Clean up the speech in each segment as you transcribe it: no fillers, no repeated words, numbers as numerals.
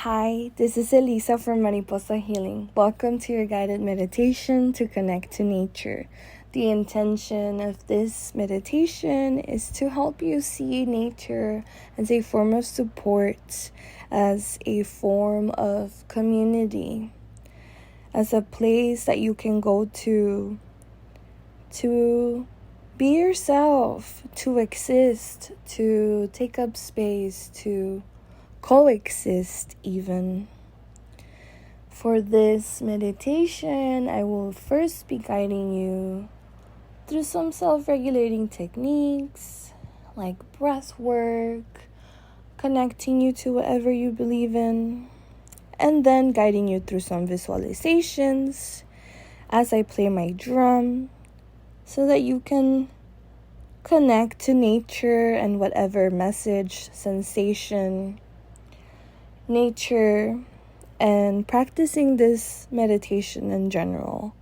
Hi, this is Elisa from Mariposx Healing. Welcome to your guided meditation to connect to nature. The intention of this meditation is to help you see nature as a form of support, as a form of community, as a place that you can go to be yourself, to exist, to take up space, to coexist even. For this meditation, I will first be guiding you through some self-regulating techniques like breathwork, connecting you to whatever you believe in, and then guiding you through some visualizations as I play my drum so that you can connect to nature and whatever message, sensation, nature, and practicing this meditation in general.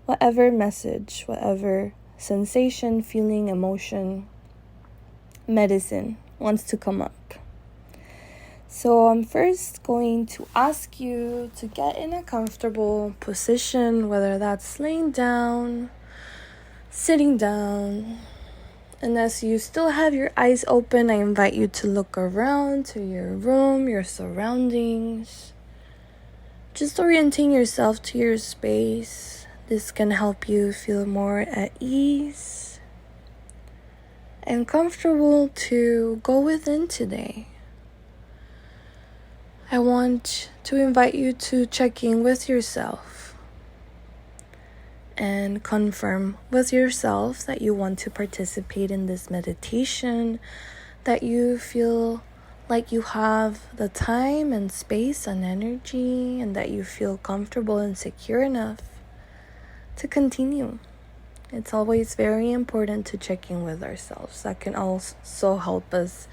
Whatever message, whatever sensation, feeling, emotion, medicine wants to come up. So I'm first going to ask you to get in a comfortable position, whether that's laying down, sitting down. And as you still have your eyes open, I invite you to look around to your room, your surroundings. Just orienting yourself to your space. This can help you feel more at ease and comfortable to go within today. I want to invite you to check in with yourself and confirm with yourself that you want to participate in this meditation, that you feel like you have the time and space and energy, and that you feel comfortable and secure enough to continue. It's always very important to check in with ourselves. That can also help us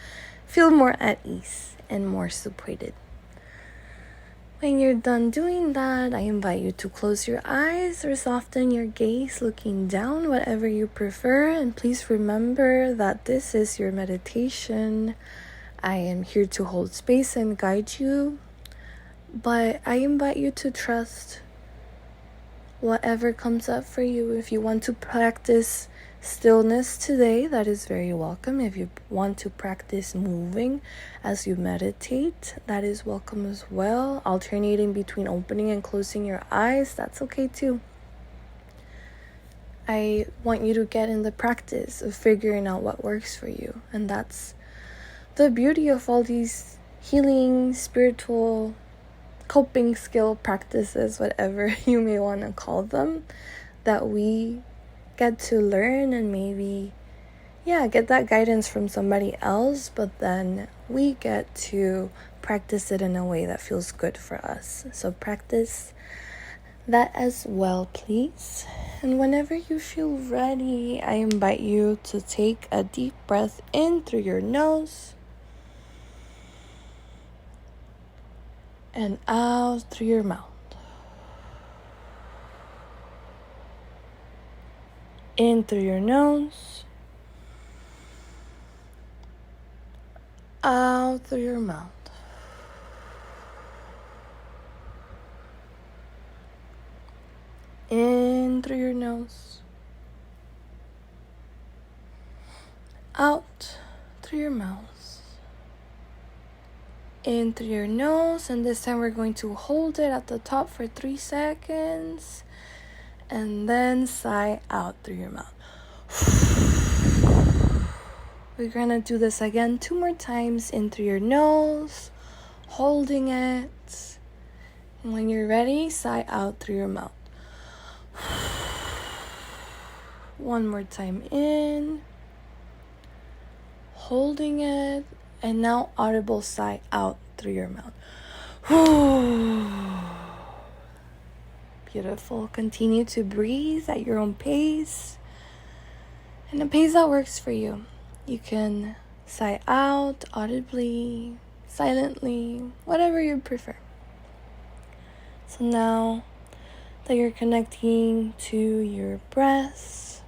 feel more at ease and more supported. When you're done doing that, I invite you to close your eyes or soften your gaze looking down, whatever you prefer. And please remember that this is your meditation. I am here to hold space and guide you, but I invite you to trust whatever comes up for you. If you want to practice stillness today, that is very welcome. If you want to practice moving as you meditate, that is welcome as well. Alternating between opening and closing your eyes, that's okay too. I want you to get in the practice of figuring out what works for you. And that's the beauty of all these healing, spiritual, coping skill practices, whatever you may want to call them, that we get to learn and maybe get that guidance from somebody else, but then we get to practice it in a way that feels good for us. So practice that as well, please. And whenever you feel ready, I invite you to take a deep breath in through your nose and out through your mouth. In through your nose, out through your mouth. In through your nose, out through your mouth. In through your nose, and this time we're going to hold it at the top for 3 seconds. And then sigh out through your mouth. We're going to do this again 2 more times. In through your nose, holding it. And when you're ready, sigh out through your mouth. 1 more time in, holding it. And now audible sigh out through your mouth. Beautiful. Continue to breathe at your own pace, and a pace that works for you. You can sigh out audibly, silently, whatever you prefer. So now that you're connecting to your breath,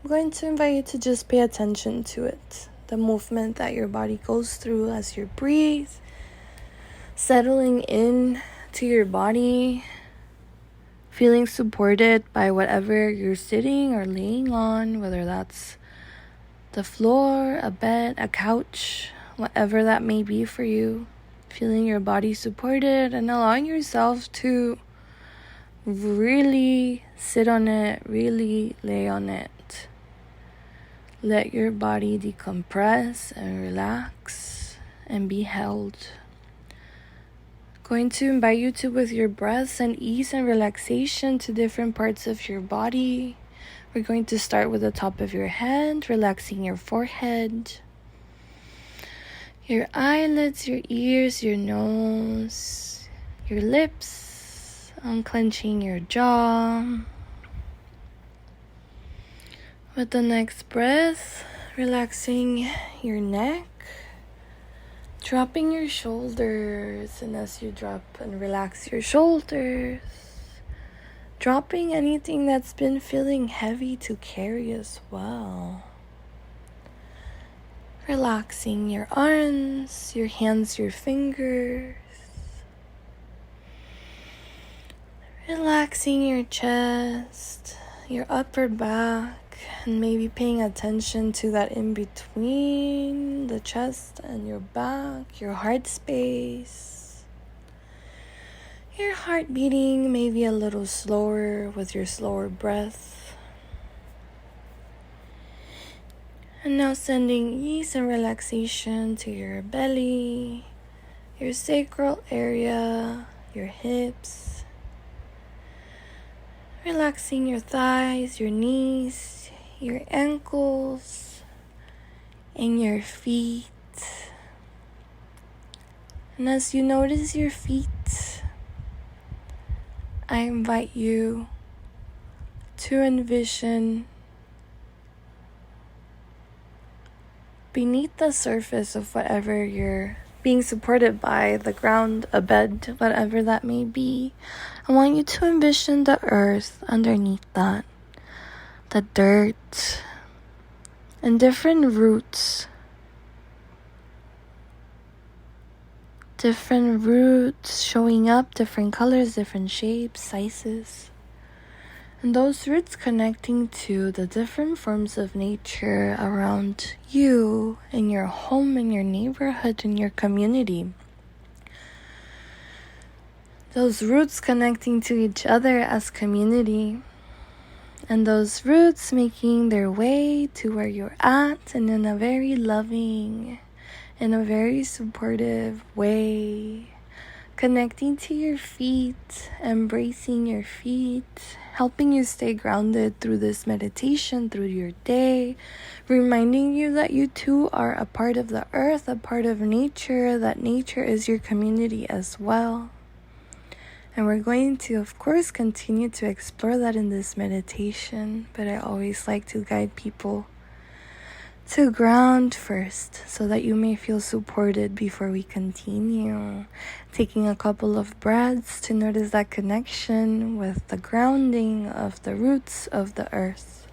I'm going to invite you to just pay attention to it, the movement that your body goes through as you breathe. settling in to your body, feeling supported by whatever you're sitting or laying on, whether that's the floor, a bed, a couch, whatever that may be for you. Feeling your body supported and allowing yourself to really sit on it, really lay on it. Let your body decompress and relax and be held. Going to invite you to, with your breath, send ease and relaxation to different parts of your body. We're going to start with the top of your head, relaxing your forehead, your eyelids, your ears, your nose, your lips, unclenching your jaw. With the next breath, relaxing your neck, dropping your shoulders, and as you drop and relax your shoulders, dropping anything that's been feeling heavy to carry as well. Relaxing your arms, your hands, your fingers. Relaxing your chest, your upper back, and maybe paying attention to that in between the chest and your back, your heart space. Your heart beating maybe a little slower with your slower breath. And now sending ease and relaxation to your belly, your sacral area, your hips. Relaxing your thighs, your knees, your ankles, and your feet. And as you notice your feet, I invite you to envision beneath the surface of whatever you're being supported by, the ground, a bed, whatever that may be. I want you to envision the earth underneath that, the dirt, and different roots. Different roots showing up, different colors, different shapes, sizes. And those roots connecting to the different forms of nature around you, in your home, in your neighborhood, in your community. Those roots connecting to each other as community. And those roots making their way to where you're at, and in a very loving, in a very supportive way. Connecting to your feet, embracing your feet, helping you stay grounded through this meditation, through your day, reminding you that you too are a part of the earth, a part of nature, that nature is your community as well. And we're going to, of course, continue to explore that in this meditation, but I always like to guide people to ground first so that you may feel supported before we continue. Taking a couple of breaths to notice that connection with the grounding of the roots of the earth.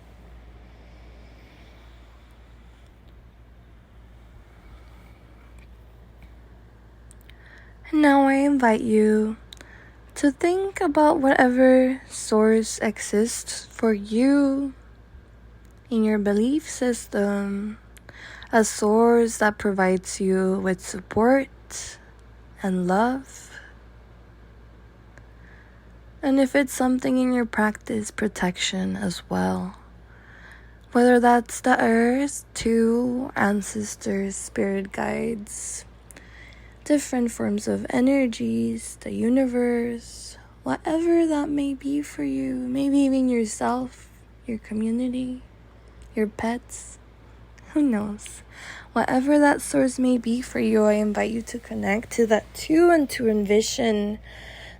And now I invite you to think about whatever source exists for you in your belief system, a source that provides you with support and love. And if it's something in your practice, protection as well. Whether that's the earth, two ancestors, spirit guides, different forms of energies, the universe, whatever that may be for you, maybe even yourself, your community, your pets, who knows? Whatever that source may be for you, I invite you to connect to that too, and to envision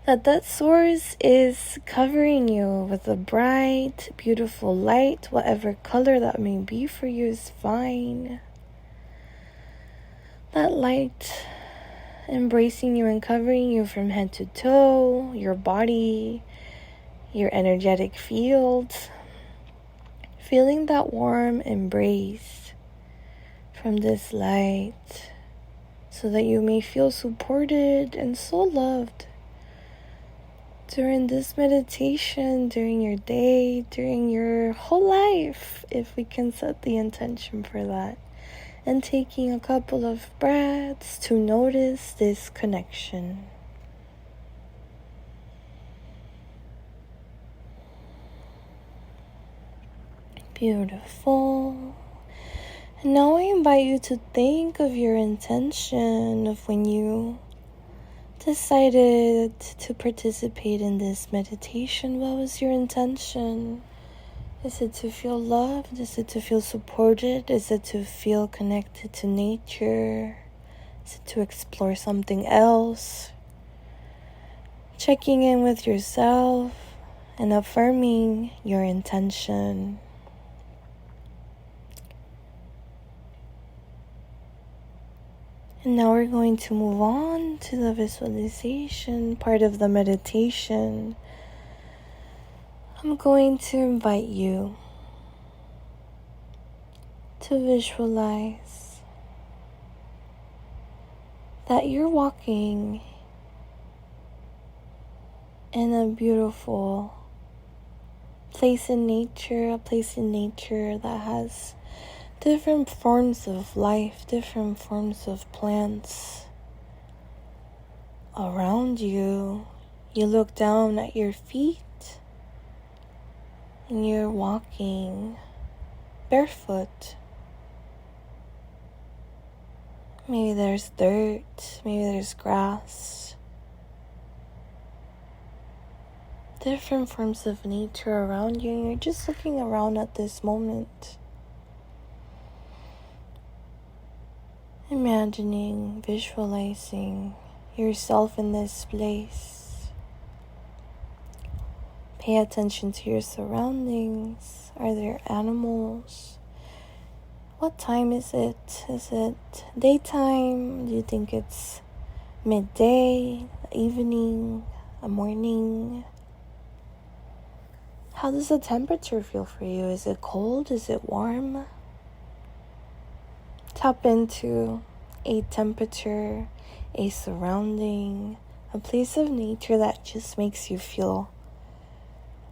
that source is covering you with a bright, beautiful light. Whatever color that may be for you is fine. That light embracing you and covering you from head to toe, your body, your energetic field. Feeling that warm embrace from this light. so that you may feel supported and so loved during this meditation, during your day, during your whole life, if we can set the intention for that. And taking a couple of breaths to notice this connection. Beautiful. And now I invite you to think of your intention of when you decided to participate in this meditation. What was your intention? Is it to feel loved? Is it to feel supported? Is it to feel connected to nature? Is it to explore something else? Checking in with yourself and affirming your intention. And now we're going to move on to the visualization part of the meditation. I'm going to invite you to visualize that you're walking in a beautiful place in nature, a place in nature that has different forms of life, different forms of plants around you. You look down at your feet and you're walking barefoot. Maybe there's dirt, maybe there's grass. Different forms of nature around you, and you're just looking around at this moment. Imagining, visualizing yourself in this place. Pay attention to your surroundings. Are there animals? What time is it? Is it daytime? Do you think it's midday, evening, a morning? How does the temperature feel for you? Is it cold? Is it warm? Tap into a temperature, a surrounding, a place of nature that just makes you feel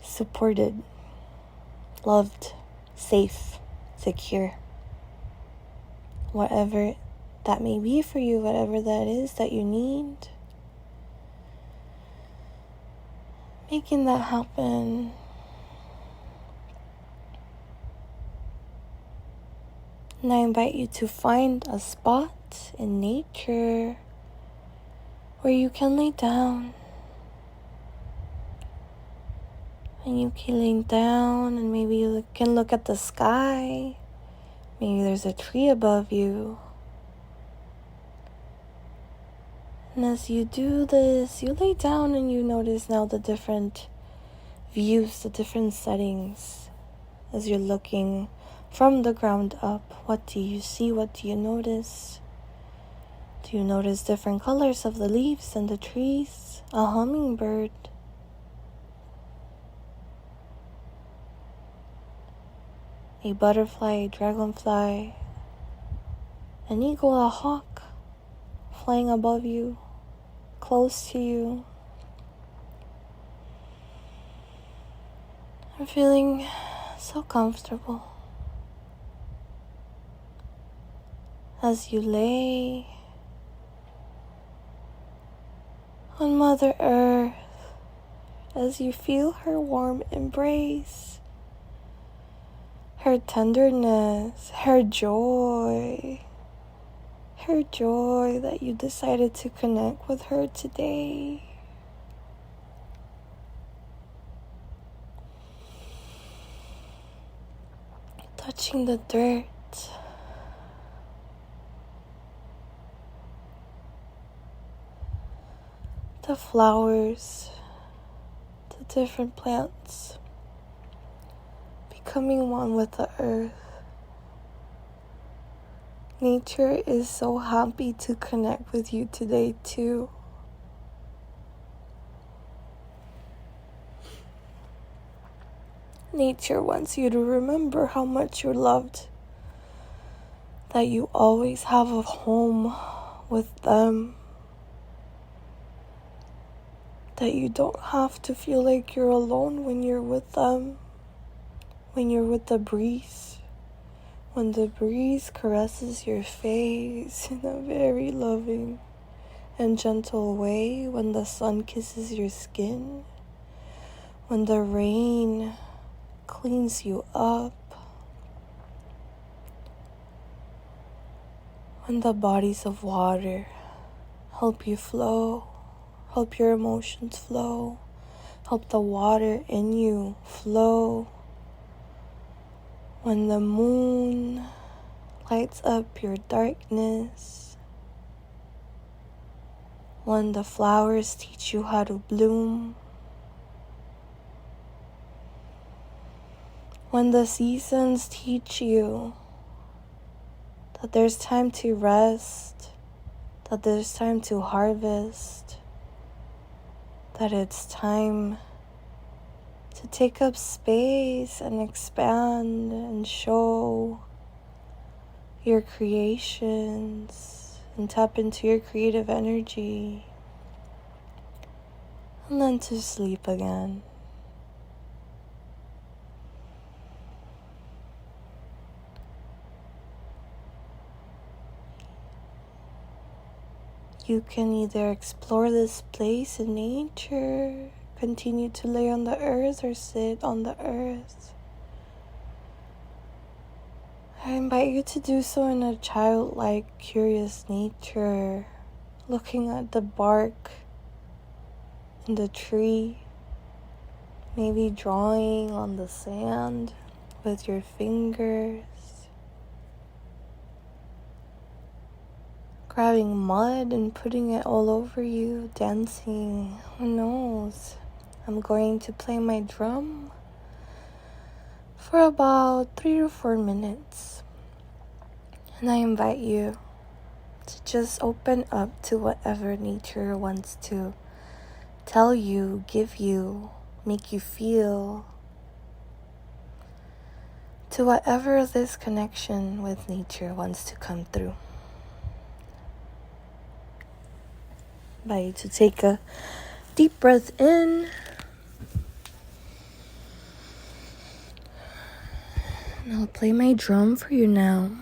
supported, loved, safe, secure. Whatever that may be for you, whatever that is that you need, making that happen. And I invite you to find a spot in nature where you can lay down. And you can lay down and maybe you can look at the sky. Maybe there's a tree above you. And as you do this, you lay down and you notice now the different views, the different settings. As you're looking from the ground up, what do you see? What do you notice? Do you notice different colors of the leaves and the trees? A hummingbird. A butterfly, a dragonfly, an eagle, a hawk flying above you, close to you. I'm feeling so comfortable as you lay on Mother Earth, as you feel her warm embrace, her tenderness, her joy that you decided to connect with her today. Touching the dirt, the flowers, the different plants, becoming one with the earth. Nature is so happy to connect with you today too. Nature wants you to remember how much you're loved, that you always have a home with them. That you don't have to feel like you're alone when you're with them. When you're with the breeze. When the breeze caresses your face in a very loving and gentle way. When the sun kisses your skin. When the rain cleans you up. When the bodies of water help you flow. Help your emotions flow. Help the water in you flow. When the moon lights up your darkness. When the flowers teach you how to bloom. When the seasons teach you that there's time to rest, that there's time to harvest, that it's time to take up space and expand and show your creations and tap into your creative energy, and then to sleep again. You can either explore this place in nature, continue to lay on the earth, or sit on the earth. I invite you to do so in a childlike, curious nature, looking at the bark in the tree, maybe drawing on the sand with your fingers. Grabbing mud and putting it all over you, dancing, who knows. I'm going to play my drum for about 3 to 4 minutes. And I invite you to just open up to whatever nature wants to tell you, give you, make you feel. To whatever this connection with nature wants to come through. I invite you to take a deep breath in. And I'll play my drum for you now.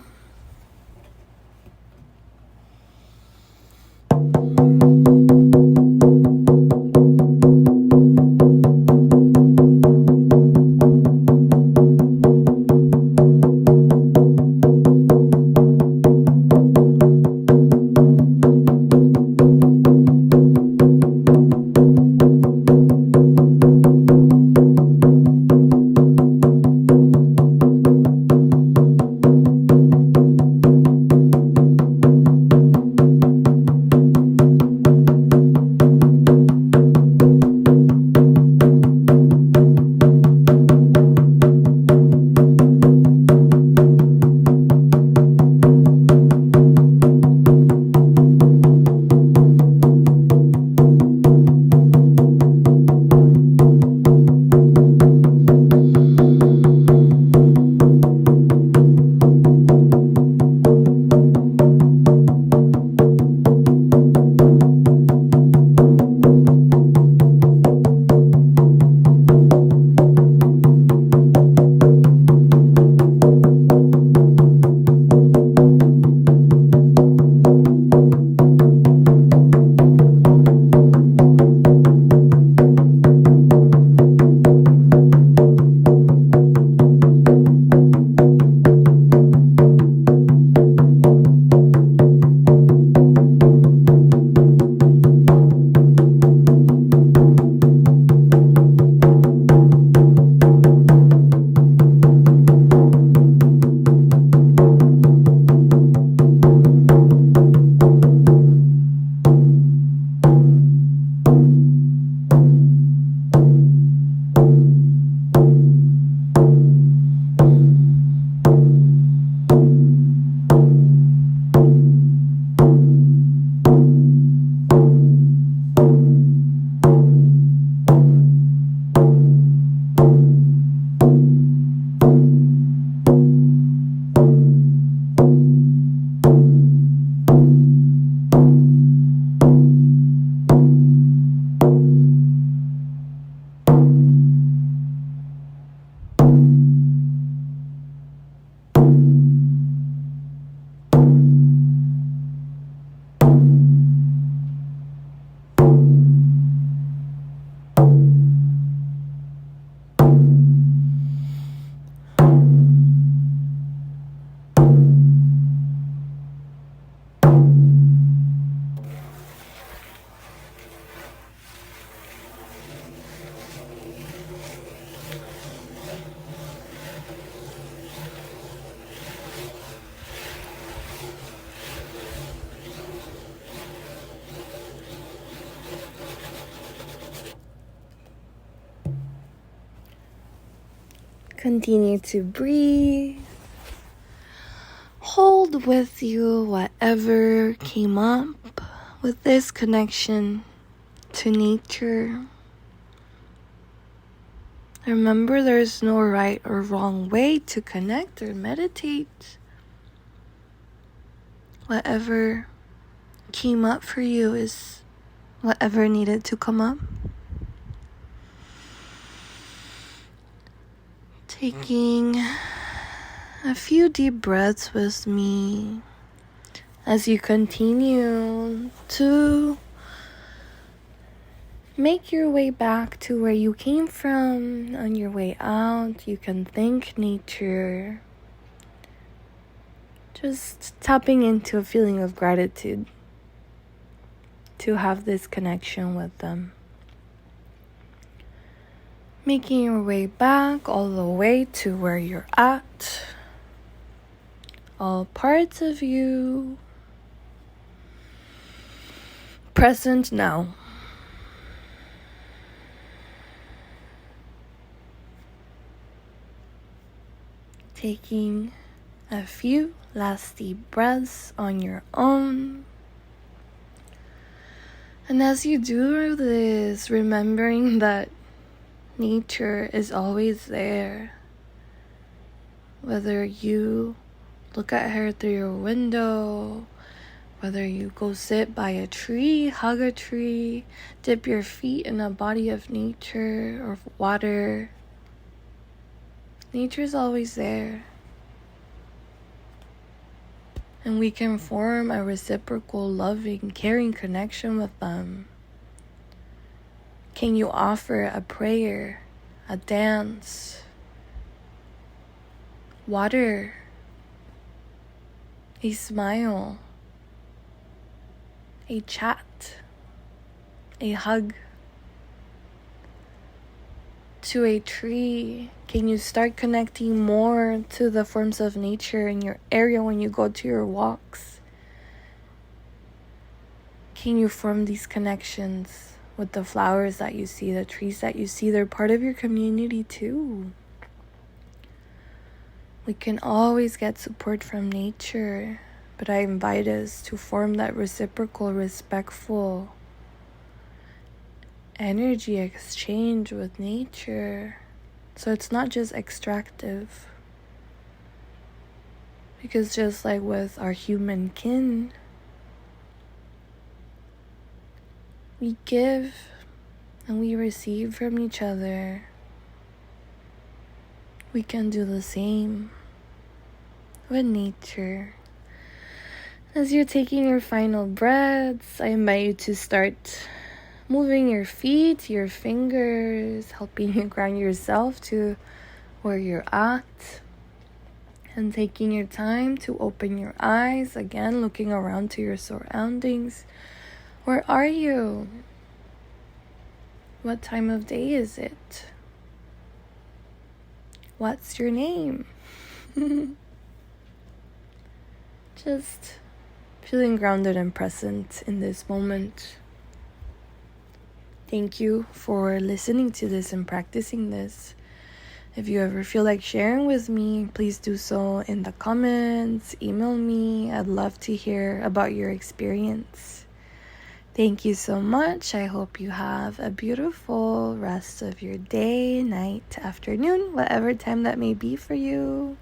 Continue to breathe. Hold with you whatever came up with this connection to nature. Remember, there's no right or wrong way to connect or meditate. Whatever came up for you is whatever needed to come up. Taking a few deep breaths with me as you continue to make your way back to where you came from. On your way out, you can thank nature. Just tapping into a feeling of gratitude to have this connection with them. Making your way back all the way to where you're at. All parts of you present now. Taking a few last deep breaths on your own. And as you do this, remembering that nature is always there. Whether you look at her through your window, whether you go sit by a tree, hug a tree, dip your feet in a body of nature or water, nature is always there. And we can form a reciprocal, loving, caring connection with them. Can you offer a prayer, a dance, water, a smile, a chat, a hug to a tree? Can you start connecting more to the forms of nature in your area when you go to your walks? Can you form these connections with the flowers that you see, the trees that you see? They're part of your community too. We can always get support from nature, but I invite us to form that reciprocal, respectful energy exchange with nature. So it's not just extractive. Because just like with our human kin, we give and we receive from each other. We can do the same with nature. As you're taking your final breaths, I invite you to start moving your feet, your fingers, helping you ground yourself to where you're at. And taking your time to open your eyes, again looking around to your surroundings. Where are you? What time of day is it? What's your name? Just feeling grounded and present in this moment. Thank you for listening to this and practicing this. If you ever feel like sharing with me, please do so in the comments, email me. I'd love to hear about your experience. Thank you so much. I hope you have a beautiful rest of your day, night, afternoon, whatever time that may be for you.